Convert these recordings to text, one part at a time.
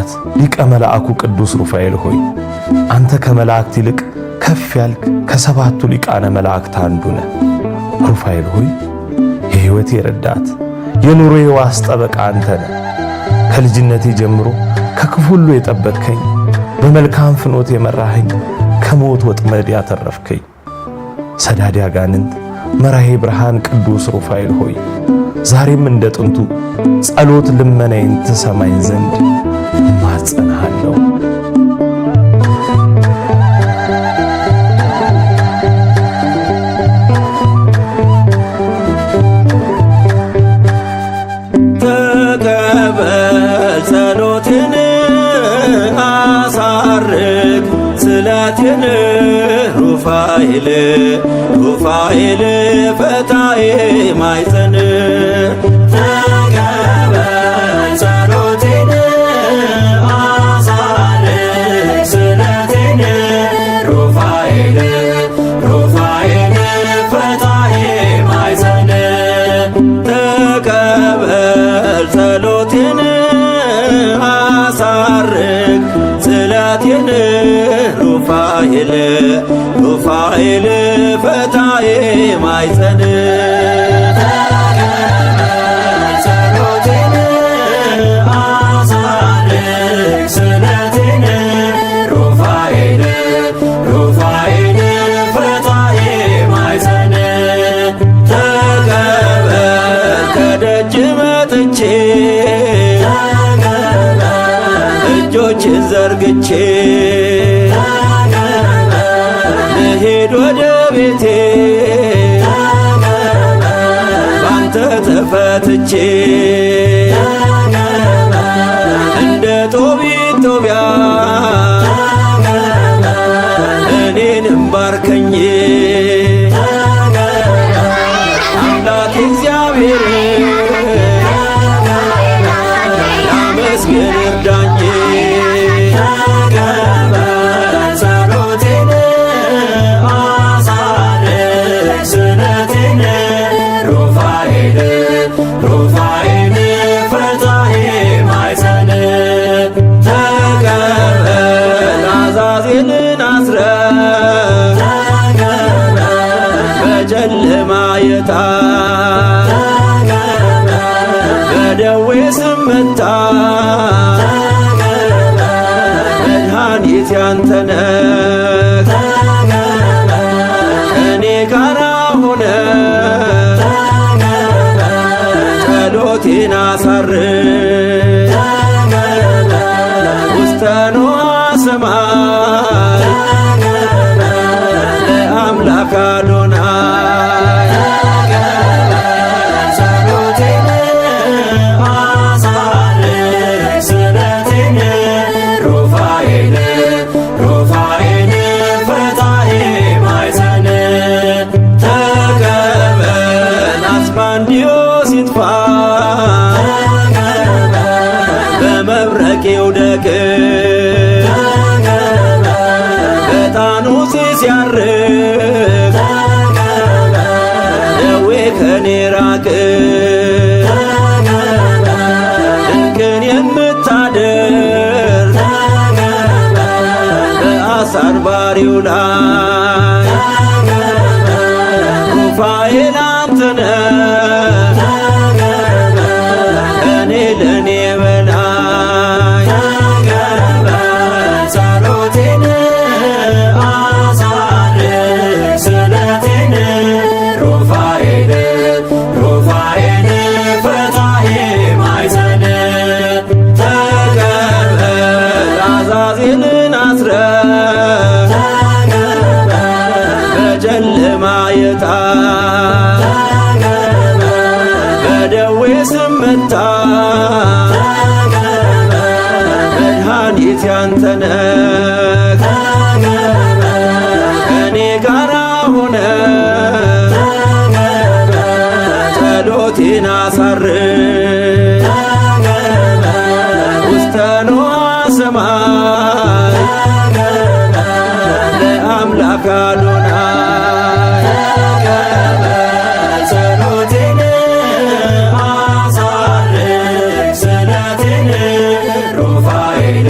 የረዳት ሊቀ መላእኩ ቅዱስ ሩፋኤል ሆይ አንተ ከመላእክት ይልቅ ከፍ ያልክ ከሰባቱ ሊቃነ መላእክት አንዱ ነህ። ሩፋኤል ሆይ የሕይወቴ ረዳት የኑሮዬ ዋስ ጠበቃ አንተ ነህ። ከልጅነቴ ጀምሮ ከክፉ ሁሉ የጠበቅከኝ፣ በመልካም ፍኖት የመራኸኝ፣ ከሞት ወጥመድ ያተረፍከኝ ሰዳዲ አጋንንት መራሄ ብርሃን ቅዱስ ሩፋኤል ሆይ ዛሬም እንደ ጥንቱ ጸሎት ልመናዬን ትሰማኝ ዘንድ እማጸንሃለሁ። ተቀበል ጸሎቴን አሳርግ ስለቴን ሩፋኤል ሩፋኤል ፈታዬ ማይፀን ተቀበል ጸሎቴን አሳርግ ስለቴን ሩፋኤል ሩፋኤል ፈታዬ ማይፀን ተቀበል ጸሎቴን አሳርግ ስለቴን ሩፋኤል ሩፋኤል ፈታዬ ማይፀን ተቀበል ጸሎቴን አሳርግ ስለቴን ሩፋኤል ሩፋኤል ፈታዬ ማይፀን ተቀበል ከደጅ መጥቼ እጆችን ዘርግቼ ልሄድ ወደ ቤቴ ባንተ ተፈትቼ እንደ ጦቢት ጦቢያ እኔንም ባርከኝ አምላክ እግዚአብሔር ላመስግን እርዳኝ ተቀበል ጸሎቴን አሳርግ ስለቴን ሩፋኤል ሩፋኤል ፈታዬ ማይፀን ተቀበል አዛዜልን አስረህ በጨለማ የጣል በደዌ ስመታ መድኃኒት ያንተ ነህ ከእኔ ጋር ሆነ ጸሎቴን አሳርግ ውስተ ንዋየ ሰማይ ለአምላክ አዶናይ ተቀበል ጸሎቴን አሳርግ ስለቴን ሩፋኤል ሩፋኤል ፈታዬ ማይፀን ተቀበል አስማንዲዮስ ይጥፋ በመብረቅ ይውደቅ በጣኑስ ሲያርግ ደዌ ከኔ ራቅ ድንቅን የምታደርግ በአሳር ባሪው ላይ ሩፋኤል አንተ ነህ ከእኔ ለእኔ በላይ ተቀበል ጸሎቴን አሳርግ ስለቴን ሩፋኤል ሩፋኤል ፈታዬ ማይፀን ተቀበል አዛዜልን አስረህ በጨለማ የጣል በደዌ ስመታ መድኃኒት ያንተ ነህ ከእኔ ጋር ሆነ ጸሎቴን አሳርግ ውስተ ንዋየ ሰማይ ለአምላክ አዶናይ ተቀበል ጸሎቴን አሳርግ ስለቴን ሩፋኤል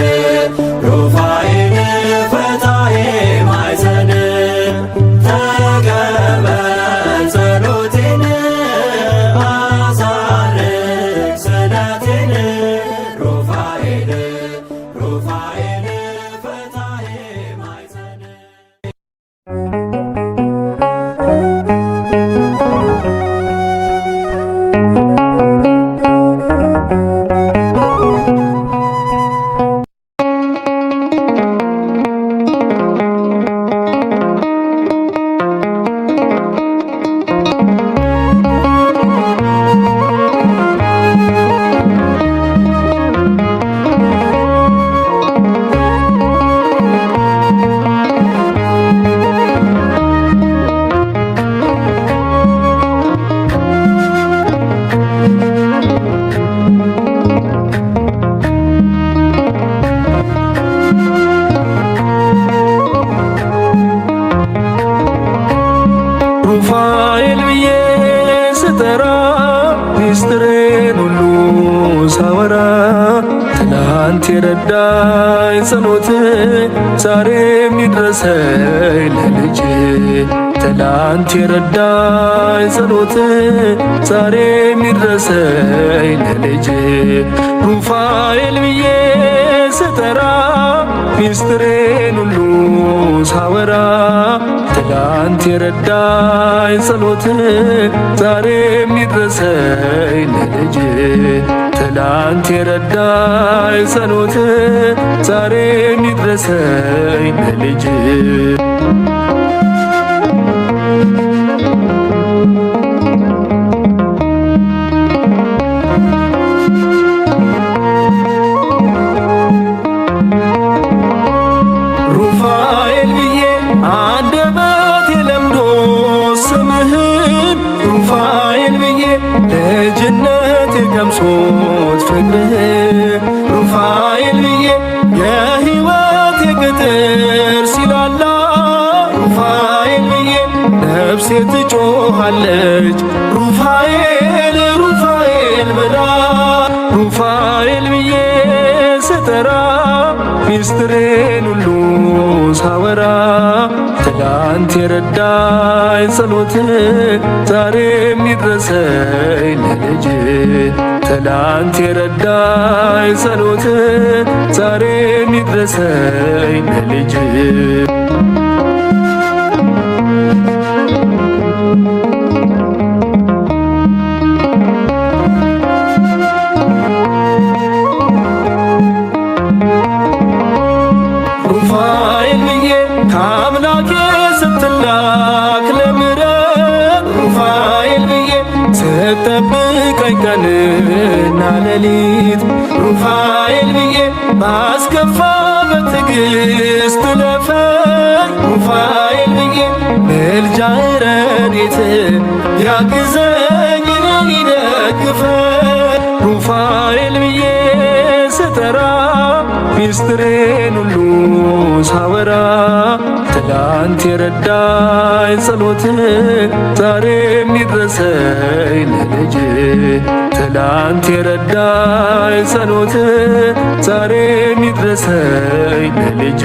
ትላንት የረዳኝ ጸሎት ዛሬ የሚድረሰኝ ለልጅ ትላንት የረዳኝ ጸሎት ዛሬ የሚድረሰኝ ለልጅ ሩፋኤል ብዬ ስጠራ ሚስጥሬን ሁሉ ሳወራ ትላንት የረዳኝ ጸሎት ዛሬ የሚድረሰኝ ለልጅ ትላንት የረዳኝ ጸሎት ዛሬ የሚድረሰኝ ለልጅ ሩፋኤል ብዬ አንደበቴ ለምዶ ስምህን ሩፋኤል ብዬ ልጅነቴ ቀምሶት ፍቅርህን ሩፋኤል ብዬ የሕይወቴ ቅጥር ሲላላ ሩፋኤል ብዬ ነፍሴ ትጮኻለች ሩፋኤል ሩፋኤል ብላ ሩፋኤል ብዬ ስጠራ ሚስጥሬን ሁሉ ሳወራ ትላንት የረዳኝ ጸሎት ዛሬ የሚድረሰኝ ለልጅ ትላንት የረዳኝ ጸሎት ዛሬ የሚድረሰኝ ለልጅ ሩፋኤል ብዬ ከአምላኬ ስትላክ ለምሕረት ሩፋኤል ብዬ ስትጠብቀኝ ቀንና ሌሊት ሩፋኤል ብዬ ባስከፋ በትዕግሥት ለፈኝ ሩፋኤል ብዬ ምልጃ ረድኤት ያግዘኝ እኔን ይደግፈኝ ሩፋኤል ብዬ ስጠራ ሚስጥሬን ሁሉ ሳወራ ትላንት የረዳኝ ጸሎት ዛሬ የሚድረሰኝ ለልጅ ትላንት የረዳኝ ጸሎት ዛሬ የሚድረሰኝ ለልጅ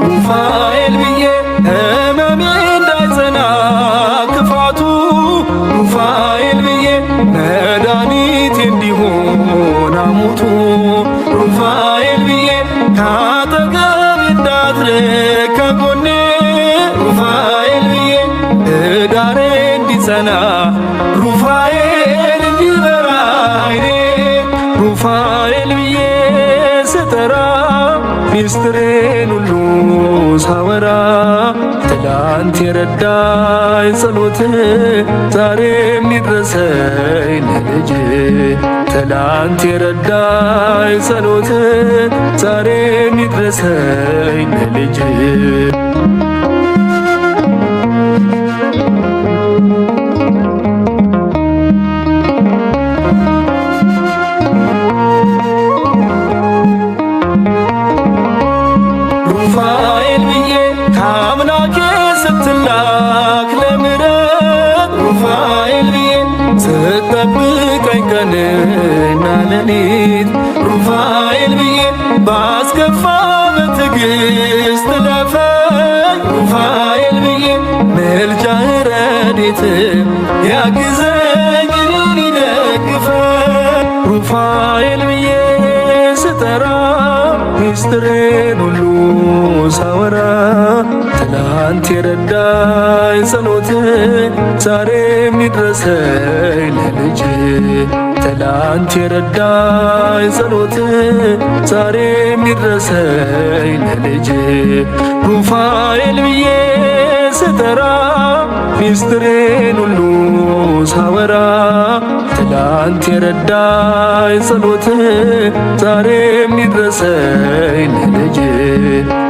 ሩፋኤል ብዬ ሕመሜ እንዳይጸና ክፋቱ ሩፋኤል ብዬ መድኃኒቴ እንዲሆን ሐሞቱ ሩፋኤል ብዬ ካጠገቤ እንዳትርቅ ከጎኔ ሩፋኤል ብዬ ትዳሬ እንዲጸና ሩፋኤል እንዲበራ ዓይኔ ሩፋኤል ብዬ ስጠራ ሚስጥሬን ሁሉ ሳወራ ትላንት የረዳኝ ጸሎት ዛሬ የሚድረሰኝ ለልጅ ትላንት የረዳኝ ጸሎት ዛሬ የሚድረሰኝ ለልጅ ሩፋኤል ብዬ ከአምላኬ ስትላክ ለምሕረት ሩፋኤል ብዬ ስትጠብቀኝ ቀንና ሌሊት ሩፋኤል ብዬ ባስከፋ በትዕግሥት ለፈኝ ሩፋኤል ብዬ ምልጃ ረድኤት ያግዘኝ እኔን ይደግፈኝ ሩፋኤል ብዬ ስጠራ ሚስጥሬን ሁሉ ሳወራ ትላንት የረዳኝ ጸሎት ዛሬ የሚድረሰኝ ለልጅ ትላንት የረዳኝ ጸሎት ዛሬ የሚድረሰኝ ለልጅ ሩፋኤል ብዬ ስጠራ ሚስጥሬን ሁሉ ሳወራ ትላንት የረዳኝ ጸሎት ዛሬ የሚድረሰኝ ለልጅ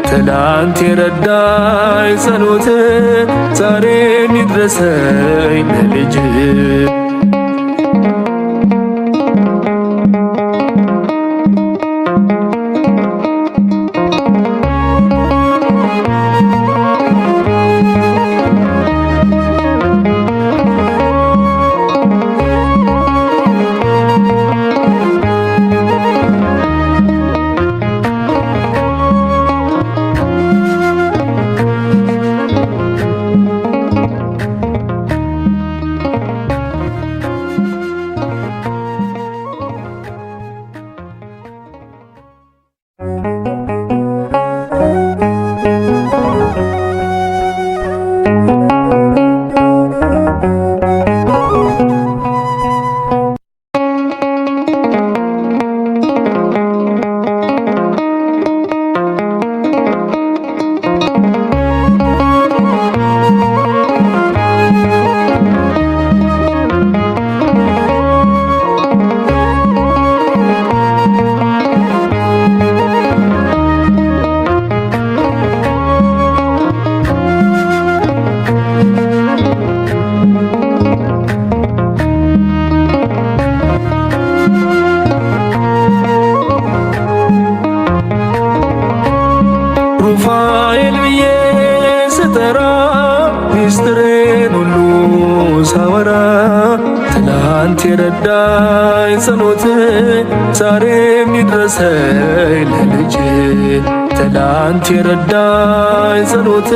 ትላንት የረዳኝ ጸሎት ዛሬ የሚድረሰኝ ለልጅ ሩፋኤል ብዬ ስጠራ ሚስጥሬን ሁሉ ሳወራ ትናንት የረዳኝ ጸሎት ዛሬም ይድረሰኝ ለልጅ ትናንት የረዳኝ ጸሎት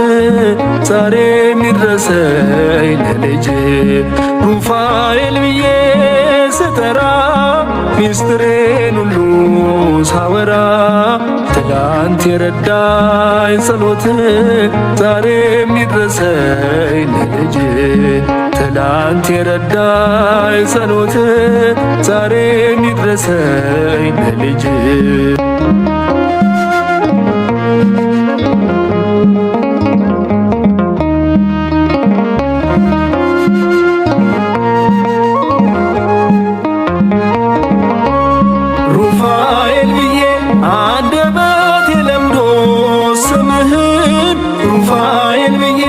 ዛሬም ይድረሰኝ ለልጅ ሩፋኤል ብዬ ስጠራ ሚስጥሬን ሁሉ ሳወራ ትናንት የረዳኝ ጸሎት ዛሬም ይድረሰኝ ለልጅ ትናንት የረዳኝ ጸሎት ዛሬም ይድረሰኝ ለልጅ ሩፋኤል ብዬ አንደበቴ ለምዶ ስምህን ሩፋኤል ብዬ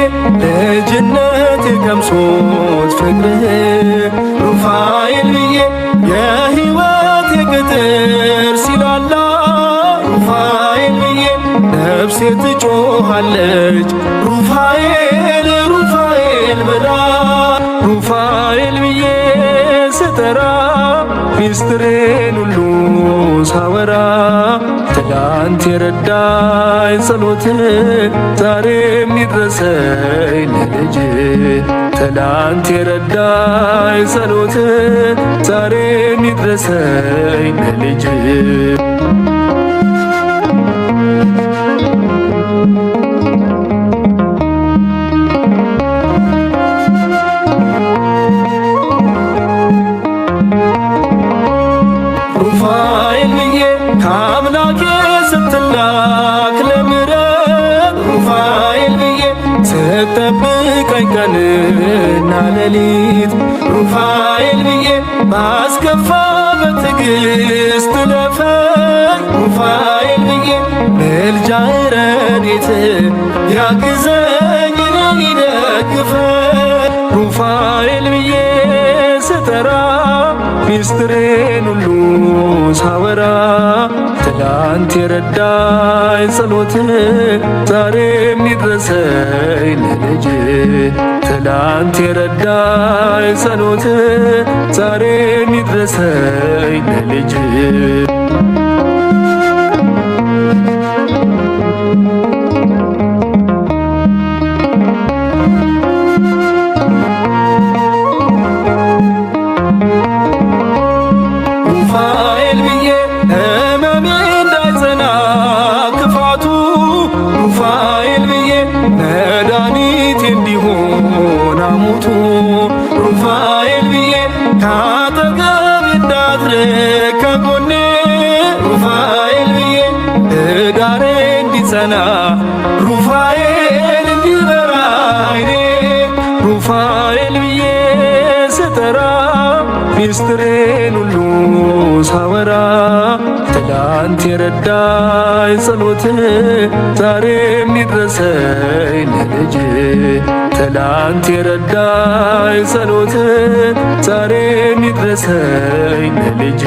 ልጅነቴ ቀምሶት ፍቅርህን ሩፋኤል ብዬ የሕይወቴ ቅጥር ሲላላ ሩፋኤል ብዬ ነፍሴ ትጮኻለች ሩፋኤል ሩፋኤል ብላ ሩፋኤል ብዬ ስጠራ ሚስጥሬን ሁሉ ሳወራ ትናንት የረዳኝ ጸሎት ዛሬም ይድረሰኝ ለልጅ ትናንት የረዳኝ ጸሎት ዛሬም ይድረሰኝ ለልጅ ሩፋኤል ብዬ ከአምላኬ ስትላክ ለምሕረት ሩፋኤል ብዬ ስትጠብቀኝ ቀንና ሌሊት ሩፋኤል ብዬ ባስከፋ በትዕግሥት ለፈኝ ሩፋኤል ብዬ ምልጃ ረድኤት ያግዘኝ እኔን ይደግፈኝ ሩፋኤል ብዬ ስጠራ ሚስጥሬን ሁሉ ሳወራ ትናንት የረዳኝ ጸሎት ዛሬም ይድረሰኝ ለልጅ ትናንት የረዳኝ ጸሎት ዛሬም ይድረሰኝ ለልጅ ሩፋኤል ብዬ ሕመሜ እንዳይጸና ክፋቱ ሩፋኤል ብዬ መድኃኒቴ እንዲሆን ሐሞቱ ሩፋኤል ብዬ ካጠገቤ እንዳትርቅ ከጎኔ ሩፋኤል ብዬ ትዳሬ እንዲጸና ሩፋኤል እንዲበራ ዓይኔ ሩፋኤል ብዬ ስጠራ ሚስጥሬን ሁሉ ሳወራ ትናንት የረዳኝ ጸሎት ዛሬም ይድረሰኝ ለልጅ ትናንት የረዳኝ ጸሎት ዛሬም ይድረሰኝ ለልጅ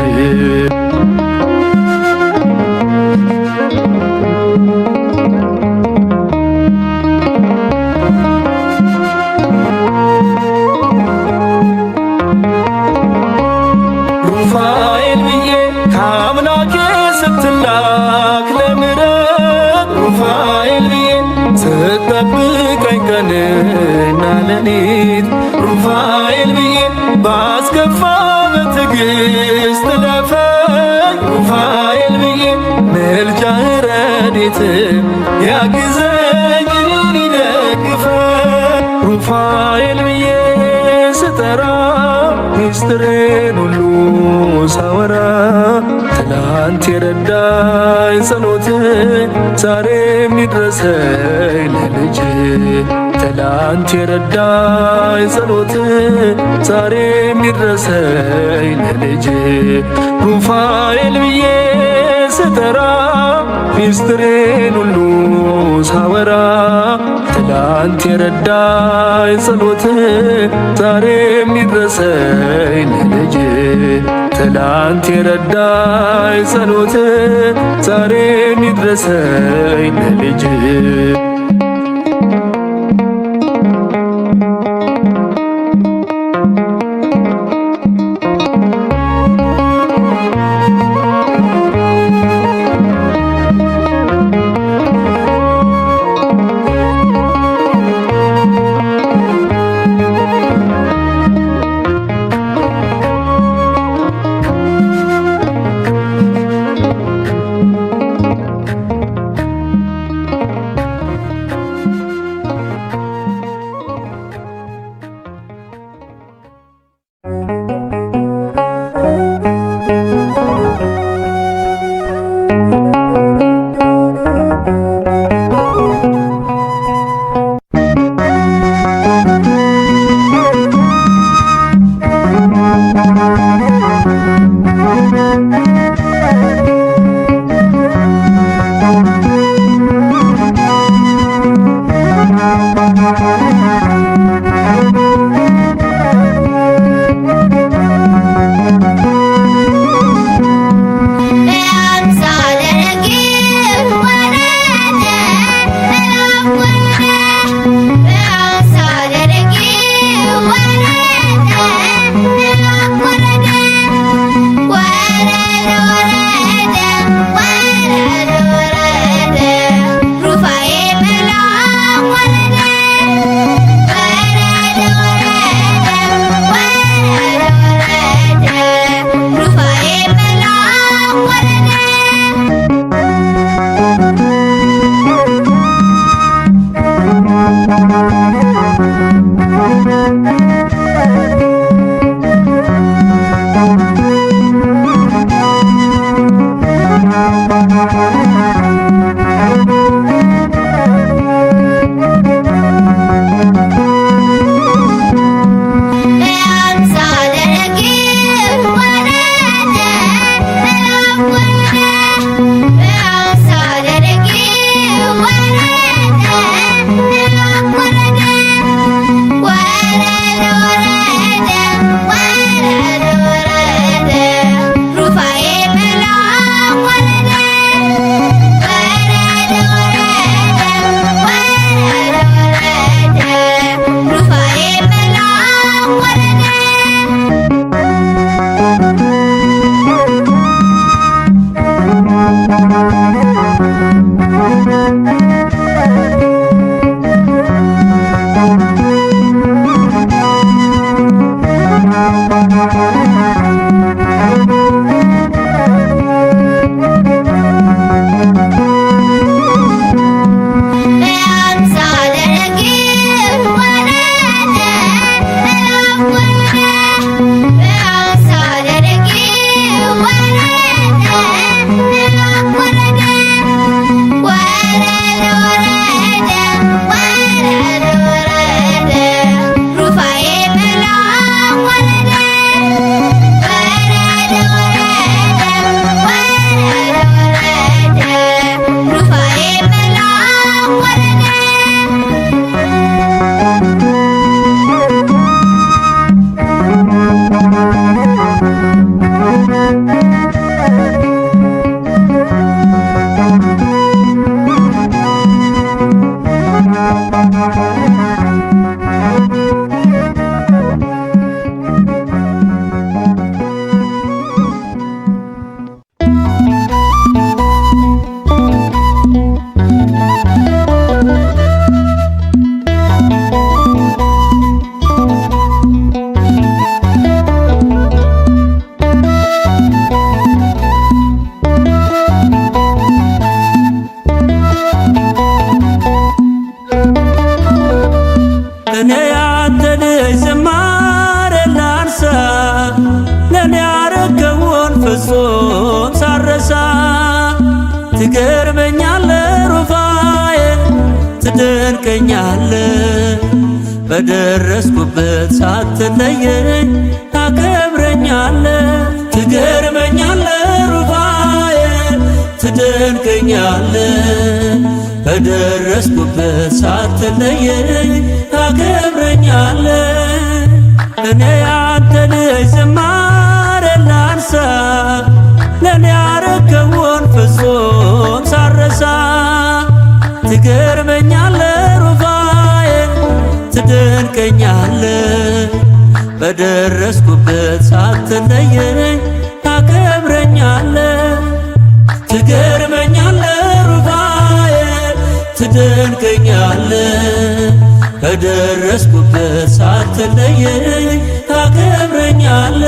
ሩፋኤል ብዬ ከአምላኬ ስትላክ ለምሕረት ሩፋኤል ብዬ ስትጠብቀኝ ቀንና ሌሊት ሩፋኤል ብዬ ባስከፋ በትዕግሥት ለፈኝ ሩፋኤል ብዬ ምልጃ ረድኤት ያግዘኝ እኔን ይደግፈኝ ሩፋኤል ብዬ ስጠራ ሚስጥሬን ሁሉ ሳወራ ትናንት የረዳኝ ጸሎት ዛሬም ይድረሰኝ ለልጅ ትናንት የረዳኝ ጸሎት ዛሬም ይድረሰኝ ለልጅ ሩፋኤል ብዬ ስጠራ ሚስጥሬን ሁሉ ሳወራ ትናንት የረዳኝ ጸሎት ዛሬም ይድረሰኝ ለልጅ ትላንት የረዳኝ ጸሎት ዛሬም ይድረሰኝ ለልጅ ትደንቀኛለ በደረስኩበት ሳትለየኝ ታከብረኛለ ትገርመኛለ ሩፋኤል ትደንቀኛለ በደረስኩበት ሳትለየኝ ታከብረኛለ እኔ አንተ ልጅ ዝማሬ ላንሳ ለኔ ያረከውን ፍጹም ሳረሳ ትገርመኛለ ሩፋኤል ትደንቀኛለ በደረስኩበት ሳትለየኝ ታከብረኛለ ትገርመኛለ ሩፋኤል ትደንቀኛለ በደረስኩበት ሳትለየኝ ታከብረኛለ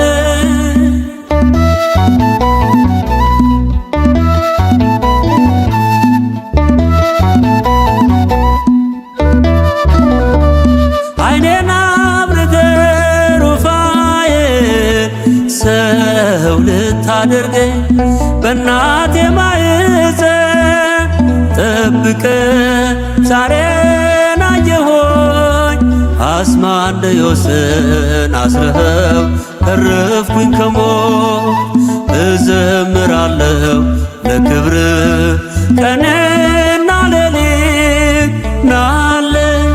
አይኔን አብርተህ ሩፋኤል ሰው ልታደርገኝ በእናቴ ማኅፀን ጠብቀህ ዛሬን አየሆኝ አስማንደዮስን አስረኸው ተረፍኩኝ ከሞት እዘምራለሁ ለክብር ቀንና ሌሊት ናለኝ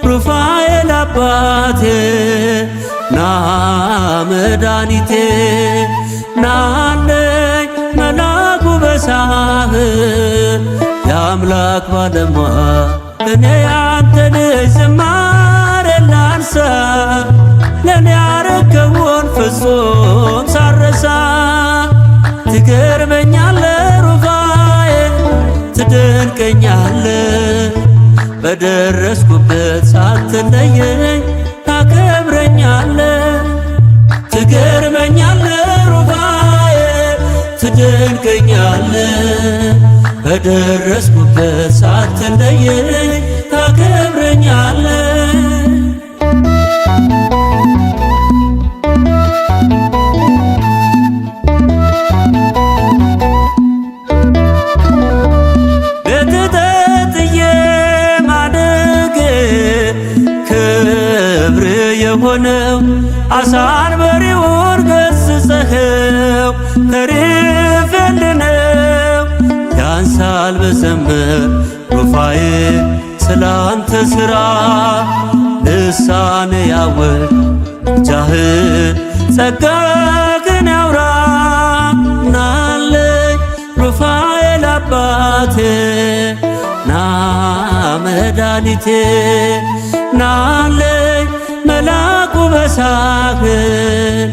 ሩፋኤል አባቴ ና መድኃኒቴ ናለኝ መላኩ በሳህል የአምላክ ባለሟል እኔ ያንተ ልጅ ዝማሬ ላንሳ ለኔ ያረከውን ፍጹም ሳረሳ ትገርመኛለ ሩፋኤል ትደንቀኛለ በደረስኩበት ሳትለየኝ ታከብረኛለ ትገርመኛለ ሩፋኤል ትደንቀኛለ በደረስኩበት ሳትለየኝ ታከብረኛለ የሆነው አሳን በሪውን ገሥጸኸው ተርፌልነው ያንሳል በዘመር ሩፋኤል ስላንተ ሥራ ልሳኔ ያወቅ ጃህን ጸጋህን ያውራ ናለኝ ሩፋኤል አባቴ ና መድኃኒቴ ናለኝ መላኩ በሳህል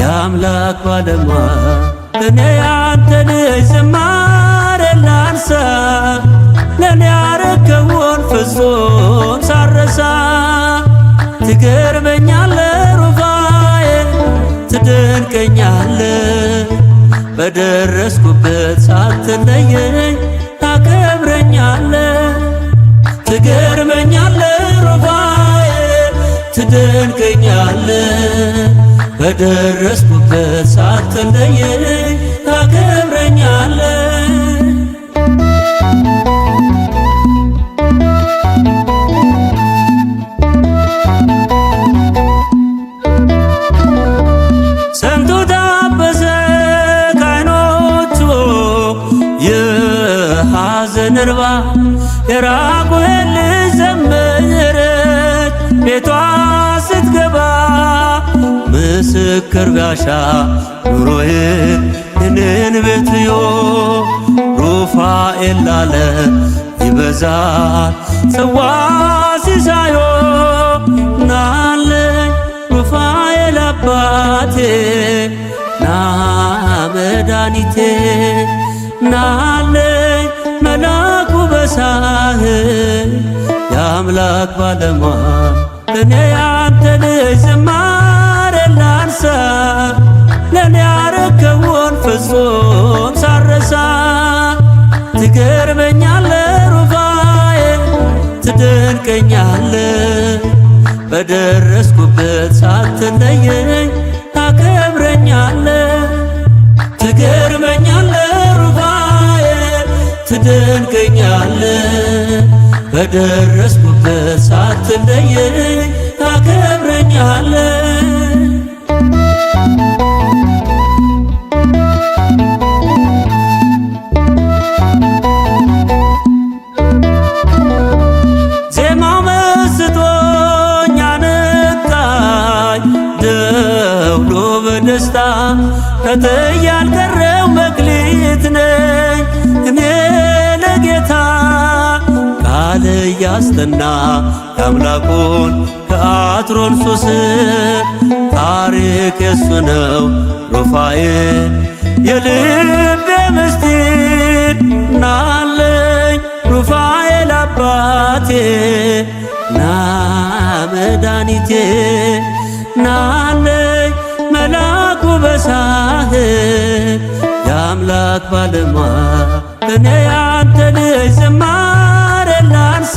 የአምላክ ባለሟል እኔ ያንተ ልጅ ዝማሬ ላንሳ ለኔ ያረከውን ፍጹም ሳረሳ ትገርመኛለ ሩፋኤል ትደንቀኛለ በደረስኩበት ሳትለየኝ ታከብረኛለ ትገርመኛለ ሩፋኤል ትደንቀኛለ በደረስኩበት ሳትለየኝ ታከብረኛለ ስንቱ ታበሰ ከዓይኖቹ የሐዘን እንባ የራጉኤል ልጅ ዘመረች ቤቷ ስትገባ ምስክር ቢያሻ ኑሮዬ እኔን ቤትዮ ሩፋኤል ላለ ይበዛል ጽዋ ሲሳዮ ናለኝ ሩፋኤል አባቴ ና መድኃኒቴ ናለኝ መላኩ በሳህል የአምላክ ባለሟል እኔ ያንተ ልጅ ዝማሬ ላንሳ ለኔ ያረከውን ፍጹም ሳረሳ ትገርመኛለ ሩፋኤል ትደንቀኛለ በደረስኩበት ሳትለየኝ ታከብረኛለ ትገርመኛለ ሩፋኤል ትደንቀኛለ በደረስኩበት ሳትለየኝ ታከብረኛለ ዜማው መስጦኝ አነቃኝ ደውሎ በደስታ ደስታ ከጥያ ያልቀረው መክሊት ነኝ እኔ ለጌታ ቃል እያስጠና የአምላኩን ከአትሮንሱስ ታሪክ የሱ ነው ሩፋኤል የልቤ ምስጢር ናለኝ ሩፋኤል አባቴ ና መድኃኒቴ ናለኝ መላኩ በሳህል የአምላክ ባለሟል እኔ ያንተ ልጅ ዝማሬ ላንሳ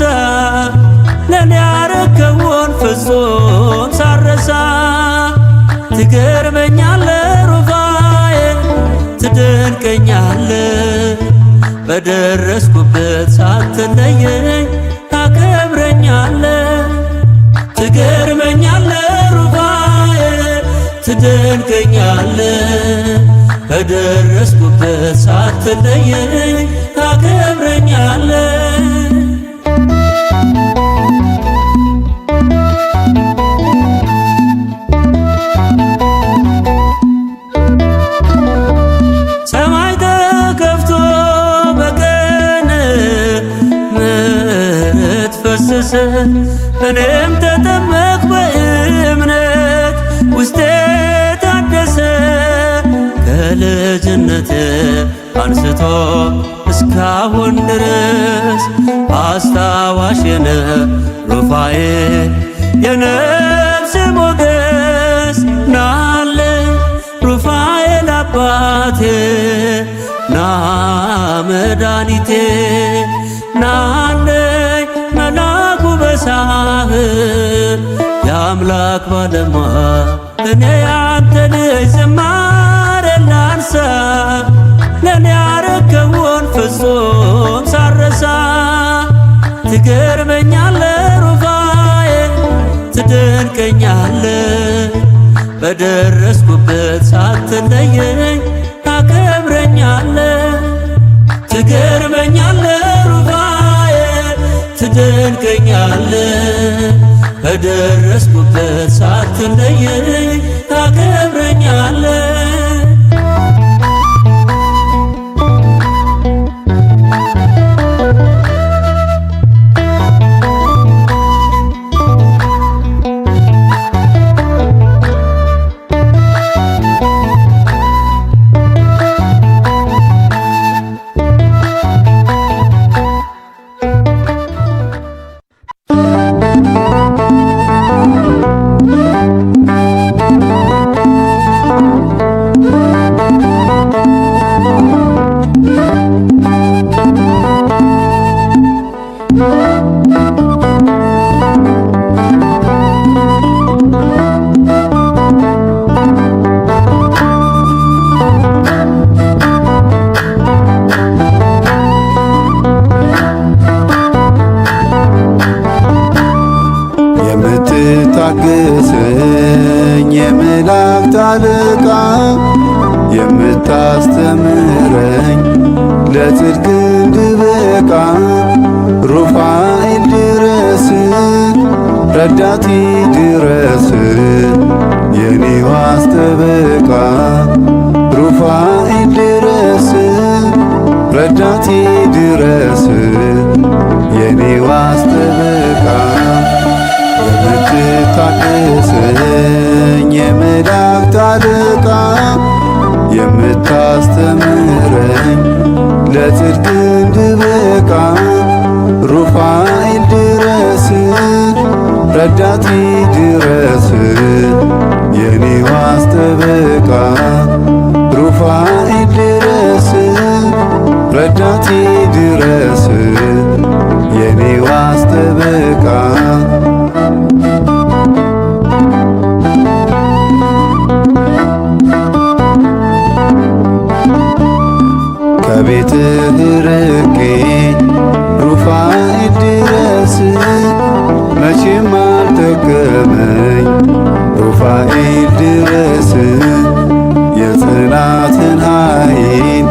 ለኔ ያረከውን ፍጹም ሳረሳ ትገርመኛለ ሩፋኤል ትደንቀኛለ በደረስኩበት ሳትለየኝ ታከብረኛለ ትገርመኛለ ሩፋኤል ትደንቀኛለ በደረስኩበት ሳትለየኝ ታከብረኛለ ሰማይ ተከፍቶ በቀን ምሕረት ፈሰሰ እኔም ተጠመቅኩ በእምነት ውስጤ ታደሰ ከልጅነቴ አንስቶ እስካሁን ድረስ አስታዋሽነ ሩፋኤል የነፍስ ሞገስ ናለኝ ሩፋኤል አባቴ ና መድኃኒቴ ናለኝ መላኩ በሳህል የአምላክ ባለሟል እኔ ያንተ ልጅ ዝማሬ ላንሳ ለኔ ያረከውን ፍጹም ሳረሳ ትገርመኛለ ሩፋኤል ትደንቀኛለ በደረስኩበት ሳትለየኝ ታከብረኛለ ትገርመኛለ ሩፋኤል ትደንቀኛለ በደረስኩበት ሳትለየኝ ታከብረኛለ የምትታገሰኝ የመላእክት አለቃ የምታስተምረኝ ለጽድቅ እንድበቃ ሩፋኤል ድረስ ረዳቴ ድረስ የኔ ዋስ ጠበቃ ሩፋኤል ድረስ ረዳቴ ድረስ የኔ ዋስ ጠበቃ የምትታገሰኝ የመላእክት አለቃ የምታስተምረኝ ለጽድቅ እንድበቃ ሩፋኤል ድረስ ረዳቴ ድረስ የኔ ዋስ ጠበቃ ሩፋኤል ድረስ ረዳቴ ድረስ የኔ ዋስ ጠበቃ ከቤትህ ርቄ ሩፋኤል ድረስ መቼም አልጠቀመኝ ሩፋኤል ድረስ የጽናትን ኃይል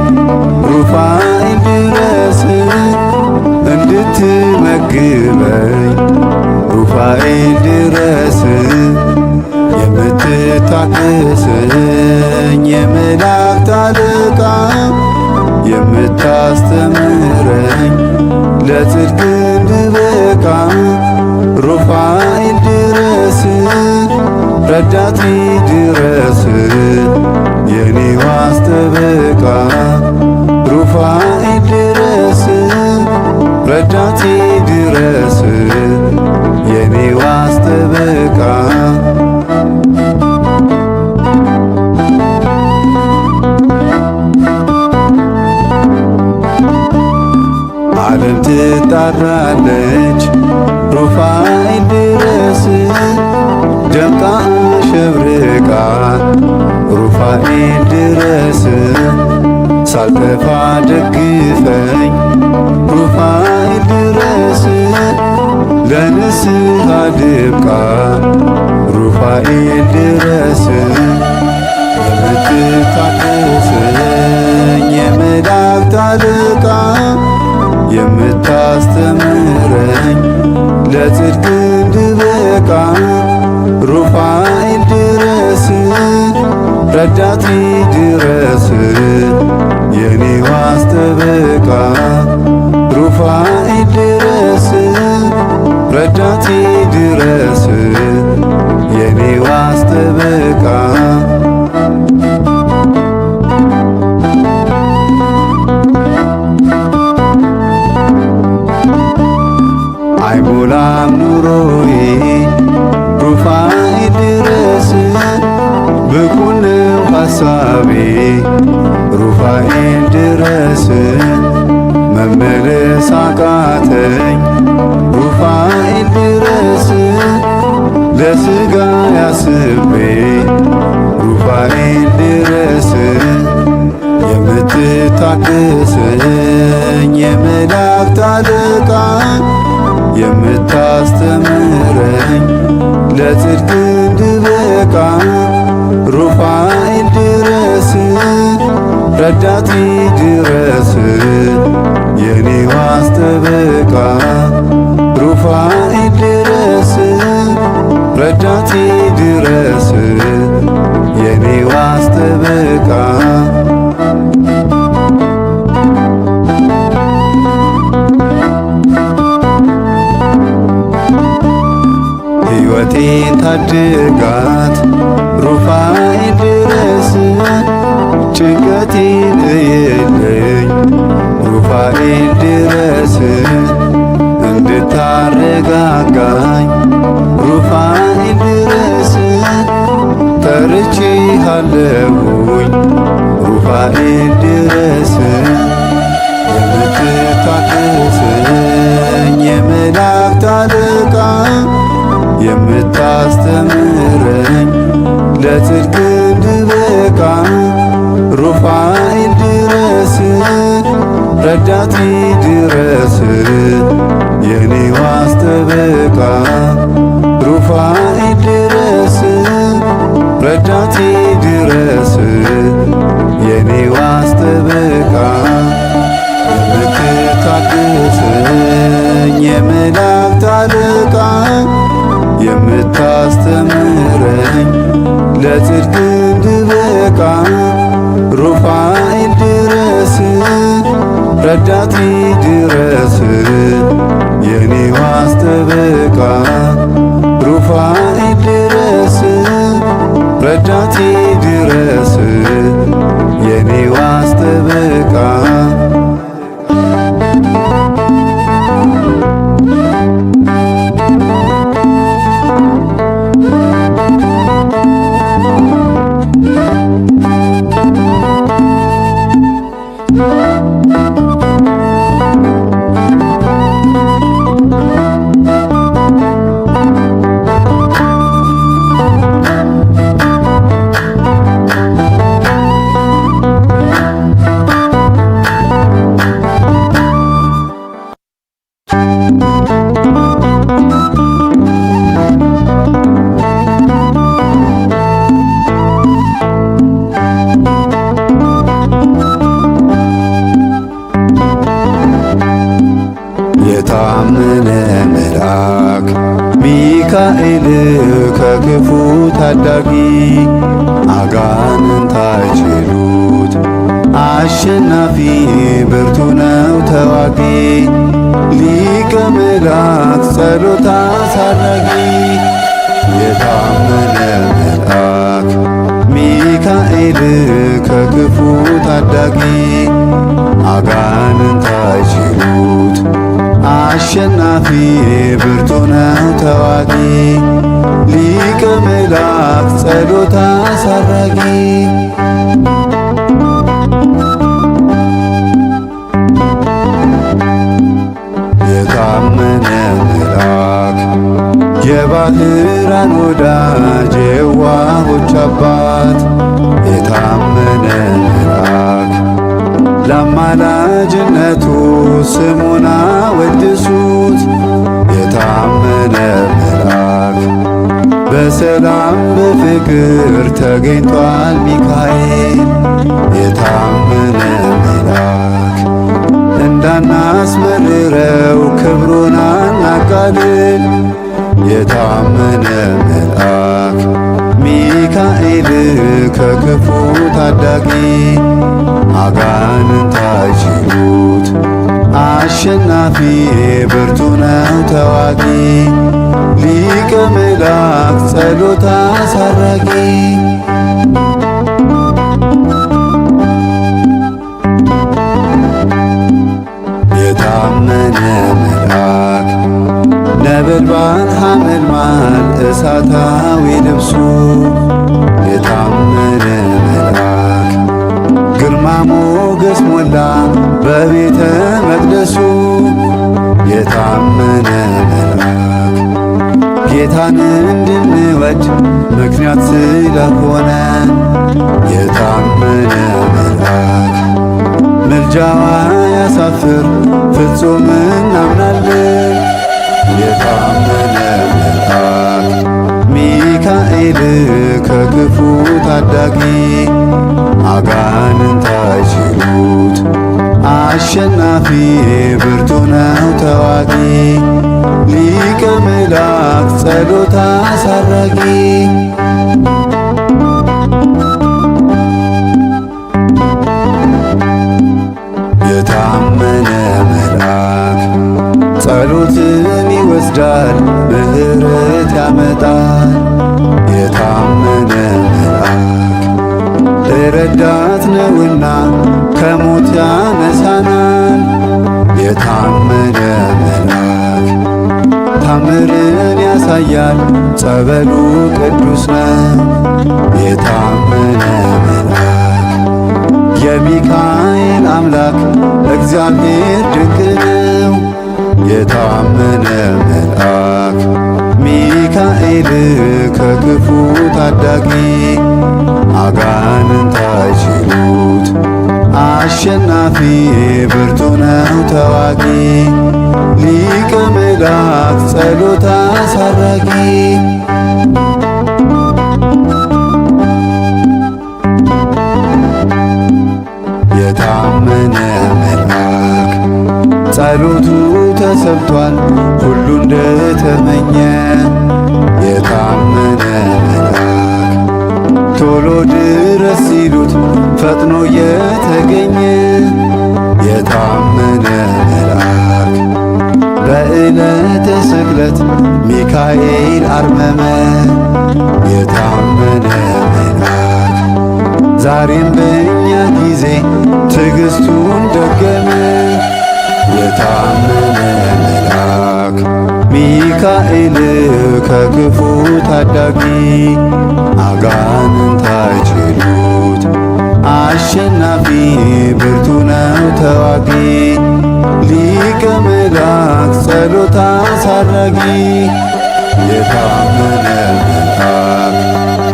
ሩፋኤል ድረስ እንድትመግበኝ ሩፋኤል ድረስ የምትታ የምትታገሰኝ የመላእክት አለቃ የምታስተምረኝ ለጽድቅ እንድበቃ ሩፋኤል ድረስ ረዳቴ ድረስ የኔ ዋስ ጠበቃ ሩፋኤል ድረስ ረዳቴ ድረስ የኔ ዋስ ጠበቃ ዓለም ትጣራለች ሩፋኤል ድረስ ደምቃ ሸብርቃ ሩፋኤል ድረስ ሳልጠፋ ደግፈኝ ሩፋኤል ድረስ ለንስሐ ልብቃ ሩፋኤል ድረስ የምትታገሰኝ የመላእክት አለቃ የምታስተምረኝ ለጽድቅ እንድበቃ ሩፋኤል ድረስ ረዳቴ ድረስ የኔ ዋስ ጠበቃ ሩፋኤል ድረስ ረዳቴ ድረስ የኔ ዋስ ጠበቃ አይሞላም ኑሮዬ ሩፋኤል ድረስ ብቁ ነው ሐሳቤ ሩፋኤል ድረስ መመለስ አቃተኝ ሩፋኤል ድረስ ለሥጋ ያስቤ ሩፋኤል ድረስ የምትታገሰኝ የመላእክት አለቃ የምታስተምረኝ ለጽድቅ እንድበቃ ሩፋኤል ድረስ ረዳቴ ድረስ የኔ ዋስ ጠበቃ ሩፋኤል ድረስ ረዳቴ ድረስ የኔ ዋስ ጠበቃ ሕይወቴን ታድጋት ሩፋኤል ድረስ ጭንቀቴን እየለኝ ሩፋኤል ድረስ እንድታረጋጋኝ ሩፋኤል ድረስ ጠርቼሃለሁኝ ሩፋኤል ድረስ የምትታገሰኝ የመላእክት አለቃ የምታስተምረኝ ለጽድቅ እንድበቃ ሩፋኤል ድረስ ረዳቴ ድረስ የኔ ዋስ ጠበቃ ሩፋኤል ድረስ ረዳቴ ድረስ የኔ ዋስ ጠበቃ የምትታገሰኝ የመላእክት አለቃ የምታስተምረኝ ለጽድቅ እንድበቃ ሩፋኤል ድረስ ረዳቴ ድረስ የኔ ዋስ ጠበቃ ሩፋኤል ድረስ ረዳቴ ድረስ የኔ ዋስ ጠበቃ የታመነ መልአክ ሚካኤል ከክፉ ታዳጊ አጋንንት አይችሉት አሸናፊ ብርቱ ነው ተዋጊ ሊቀ መላእክት ጸሎት አሳራጊ የታመነ መልአክ ሚካኤል ከክፉ ታዳጊ አጋንንት አይችሉት አሸናፊ ብርቱ ነው ተዋጊ ሊቀ መላእክት ጸሎት አሳራጊ የታመነ መልአክ የባህራን ወዳጅ የዋሆች አባት የታመነ መልአክ ለአማላጅነቱ ስሙን አወድሱት የታመነ መልአክ በሰላም በፍቅር ተገኝቷል ሚካኤል የታመነ መልአክ እንዳናስመርረው ክብሩን አናቃልል የታመነ መልአክ ሚካኤል ከክፉ ታዳጊ አጋንንት አይችሉት አሸናፊ ብርቱ ነው ተዋጊ ሊቀ መላእክት ጸሎት አሳራጊ የታመነ መልአክ ነበልባል ሐመልማል እሳታዊ ልብሱ የታመነ መልአክ ግርማ ሞገስ ሞላ በቤተ መቅደሱ የታመነ መልአክ ጌታን እንድንወድ ምክንያት ስለሆነ የታመነ መልአክ ምልጃዋ ያሳፍር ፍጹም እናምናለን የታመነ መልአክ ሚካኤል ከክፉ ታዳጊ አጋንንት አይችሉት አሸናፊ ብርቱ ነው ተዋጊ ሊቀ መላእክት ጸሎት አሳራጊ የታመነ መልአክ ጸሎትን ይወስዳል ምሕረት ያመጣል የታመነ መልአክ ረዳት ነውና ከሞት ያነሳናል የታመነ መልአክ ታምርን ያሳያል ጸበሉ ቅዱስ ነው የታመነ መልአክ የሚካኤል አምላክ እግዚአብሔር ድንቅ ነው የታመነ መልአክ ሚካኤል ከክፉ ታዳጊ አጋንንት አይችሉት አሸናፊ ብርቱ ነው ተዋጊ ሊቀ መላእክት ጸሎት አሳራጊ የታመነ መልአክ ጸሎቱ ተሰምቷል ሁሉ እንደተመኘ የታመነ መልአክ ቶሎ ድረስ ሲሉት ፈጥኖ የተገኘ የታመነ መልአክ በዕለተ ስቅለት ሚካኤል አርመመ የታመነ መልአክ ዛሬም በእኛ ጊዜ ትዕግሥቱን ደገመ የታመነ መልአክ ሚካኤል ከክፉ ታዳጊ አጋንንት አይችሉት አሸናፊ ብርቱ ነው ተዋጊ ሊቀ መላእክት ጸሎት አሳራጊ የታመነ መልአክ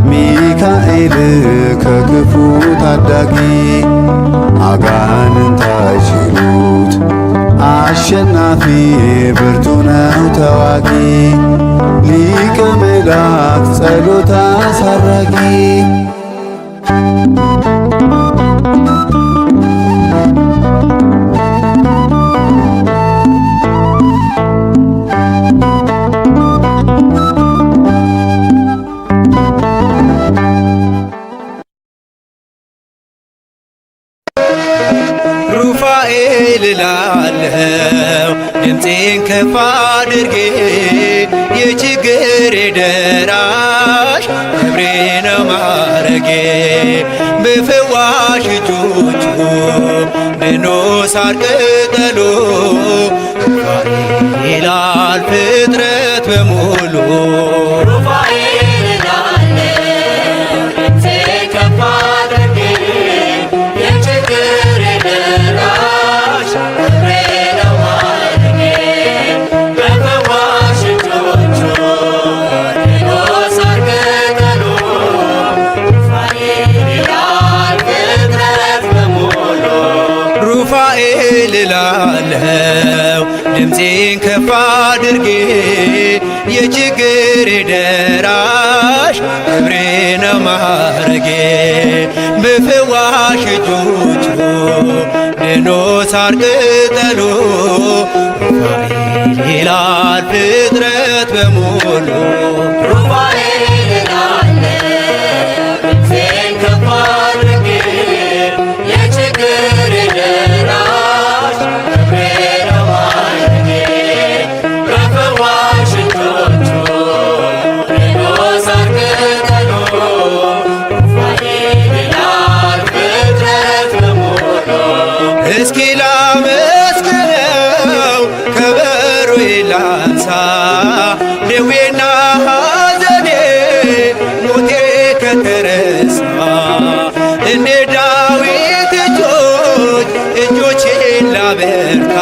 ሚካኤል ከክፉ ታዳጊ አጋንንት አይችሉት አሸናፊ ብርቱ ነው ተዋጊ ሊቀ መላእክት ጸሎት አሳራጊ እልላለሁ ድምፄን ከፍ አድርጌ የችግሬ ደራሽ ክብሬ ነው ማረጌ በፈዋሽ እጆቹ ድኖ ሳር ቅጠሉ ሩፋኤል ይላል ፍጥረት በሙሉ ሩፋኤል እላለሁ ድምፄን ከፍ አድርጌ የችግሬ ደራሽ ክብሬ ነው ማረጌ በፈዋሽ እጆቹ ድኖ ሳር ቅጠሉ ሩፋኤል ይላል ፍጥረት በሙሉ እስኪ ላመስግነው ከበሮ ላንሳ ደዌና ሐዘኔ ሞቴ ከተረሳ እንደ ዳዊት እጆቼን ላበርታ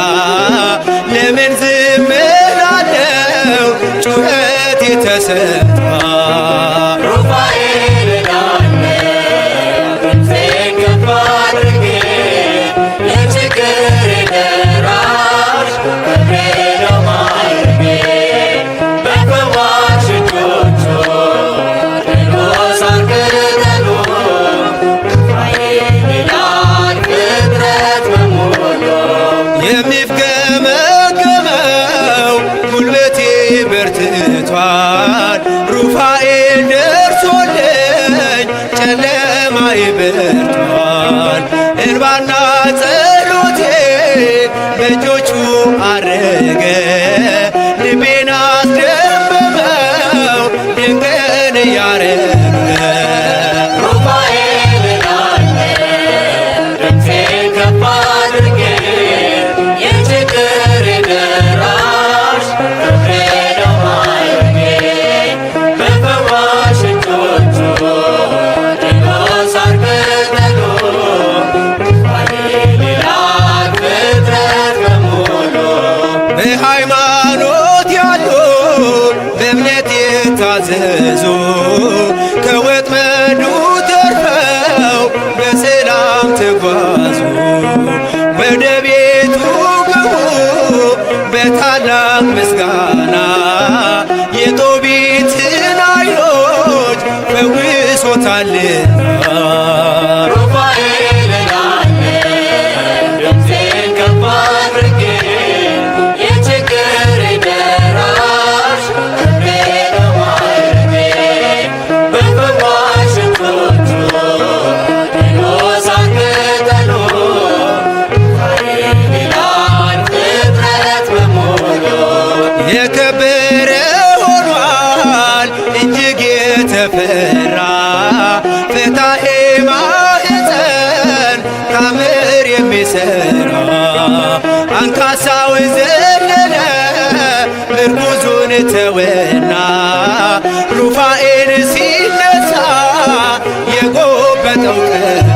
ለምን ዝም እላለሁ ጩኸቴ ተሰማ የሚፍገመገመው ጉልበቴ በርትቷል ሩፋኤል ደርሶልኝ ጨለማዬ በርቷል እንባና ጸሎቴ በእጆቹ አረገ ልቤን አስደመመው ድንቅን እያረገ በሃይማኖት ያሉ በእምነት የታዘዙ ከወጥመዱ ተርፈው በሰላም ተጓዙ ወደ ቤቱ ገቡ በታላቅ ምስጋና የጦቢትን ዓይኖች ፈውሶታልና የከበረ ሆኗል እጅግ የተፈራ ፍታሔ ማኅፀን ታምር የሚሠራ አንካሳው ዘለለ ምርኩዙን ተወና ሩፋኤል ሲነሣ የጎበጠው ቀና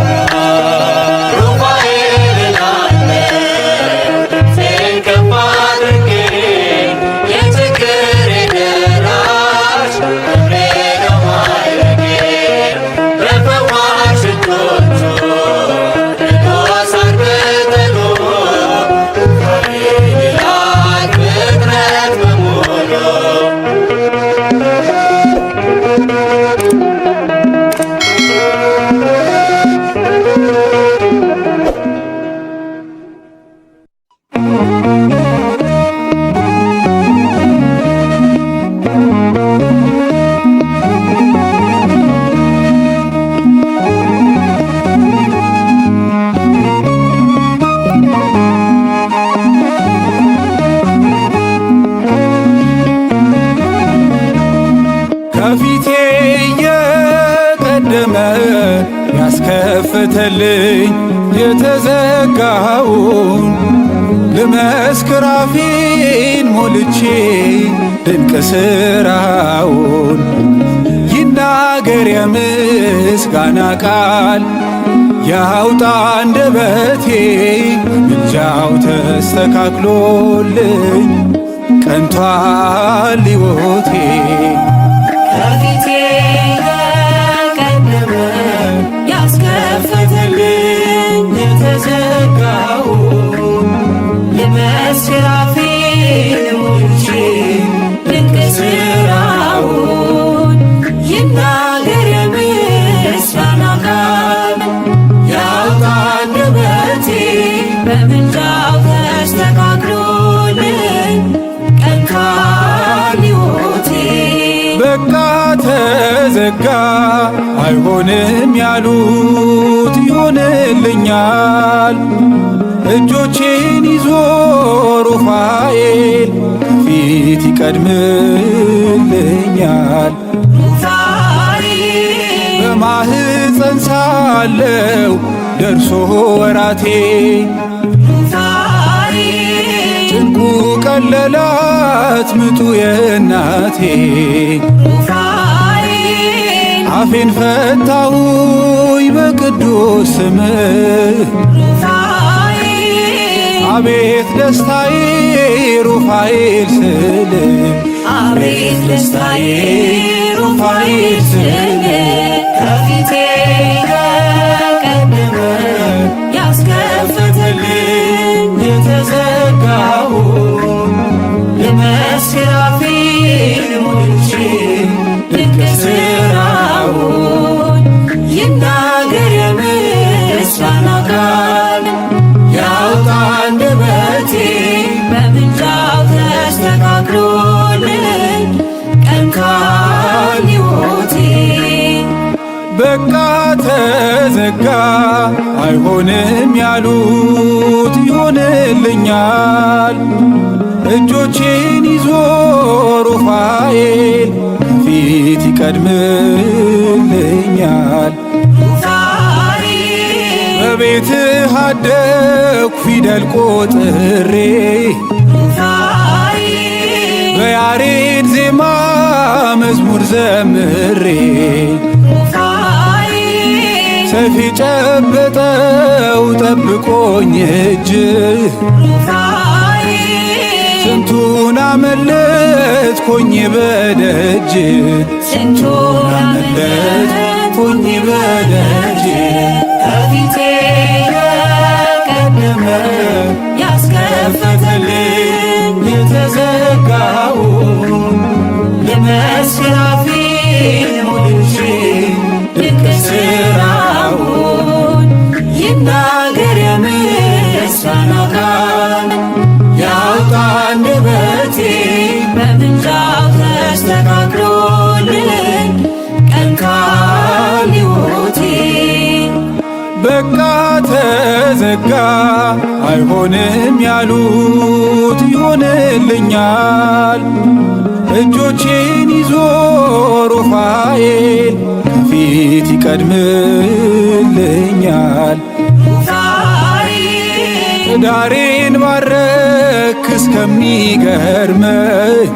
ከፊቴ የቀደመ ያስከፈተልኝ የተዘጋውን ልመስክር አፌን ሞልቼ ድንቅ ሥራውን ይናገር የምስጋና ቃል ያውጣ አንደበቴ ምልጃው ተስተካክሎልኝ ቀንቷል ሕይወቴ። ከፊቴ የቀደመ ያስከፈተልኝ የተዘጋውን ልመስክር አፌን ሞልቼ ድንቅ ሥራውን ይናገር የምስጋና ቃል ያውጣ አንደበቴ በምልጃው ተስተካክሎልኝ ቀንቷል ሕይወቴ። በቃ ተዘጋ አይሆንም ያሉት ይሆንልኛል። እጆቼን ይዞ ሩፋኤል ፊት ይቀድምልኛል። በማህፀን ሳለው ደርሶ ወራቴ ጭንቁ ቀለላት ምጡ የእናቴ አፌን ፈታሁኝ በቅዱስ ስምህ አቤት ደስታዬ ሩፋኤል ስል አቤት ደስታዬ ሩፋኤል ስል ከፊቴ የቀደመ ያስከፈተልኝ የተዘጋውን ልመስክር አፌን ሞልቼ ድንቅ ሥራውን ይናገር የምስጋና ቃል ያውጣ አንደበቴ በምልጃው ተስተካክሎልኝ ቀንቷል ሕይወቴ። በቃ ተዘጋ አይሆንም ያሉት ይሆንልኛል። እጆቼን ይዞ ሩፋኤል ፊት ይቀድምልኛል። በቤትህ አደግኩ ፊደል ቆጥሬ በያሬድ ዜማ መዝሙር ዘምሬ ሰፊ ጨበጠው ጠብቆኝ እጅ ስንቱን አመለጥኩኝ በደጅ ስንቱን አመለጥኩኝ በደጅ ከፊቴ የቀደመ ያስከፈተልኝ የተዘጋውን ልመስክር አፌን ሞልቼ ድንቅ ሥራውን ይናገር የምስጋና ቃል ያውጣ አንደበቴ በምልጃው ተስተካክሎልኝ ቀንቷል ሕይወቴ። በቃ ተዘጋ አይሆንም ያሉት ይሆንልኛል። እጆቼን ይዞ ሩፋኤል ፊት ይቀድምልኛል። ዳሬን ባረክ እስከሚገርመኝ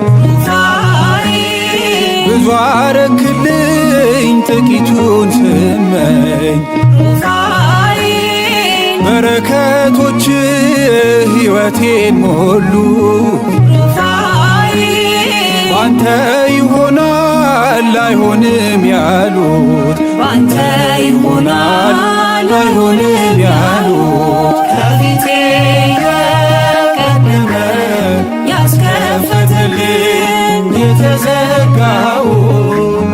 ብዙ አረክልኝ ጥቂቱን ስመኝ በረከቶች ሕይወቴን ሞሉ ባንተ ይሆናል አይሆንም ያሉት ባንተ ይሆናል አይሆንም ያሉት ከፊቴ የቀደመ ያስከፈተልኝ የተዘጋውን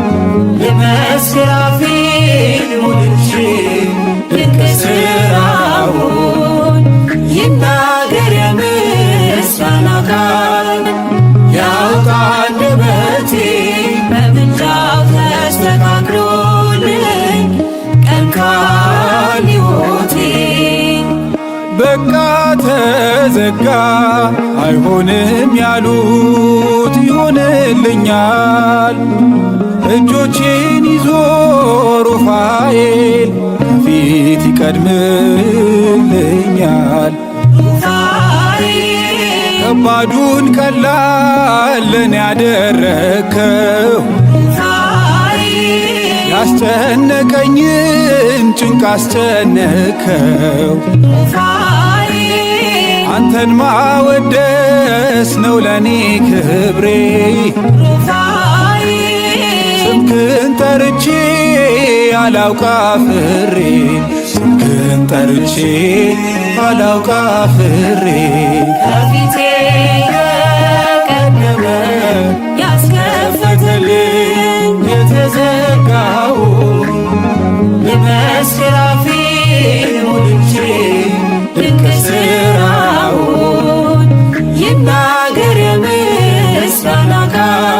ልመስክር አፌን ሞልቼ ድንቅ ሥራውን ይናገር የምስጋና ቃል ያውጣ አንደበቴ በምልጃው ተስተካክሎልኝ ቀንቷል ሕይወቴ። በቃ ተዘጋ አይሆንም ያሉት ይሆንልኛል። እጆቼን ይዞ ሩፋኤል ከፊት ይቀድምልኛል። ከባዱን ቀላል ለኔ ያደረከው ያስጨነቀኝን ጭንቅ አስጨነከው። አንተን ማወደስ ነው ለኔ ክብሬ ስምህን ጠርቼ አላውቅ አፍሬ ስምህን ጠርቼ አላውቅ አፍሬ ከፊቴ የቀደመ ያስከፈተልኝ የተዘጋው የመስክር አፌ ሞልቼ ድንቅ ሥራውን ይናገር የምስጋና ቃል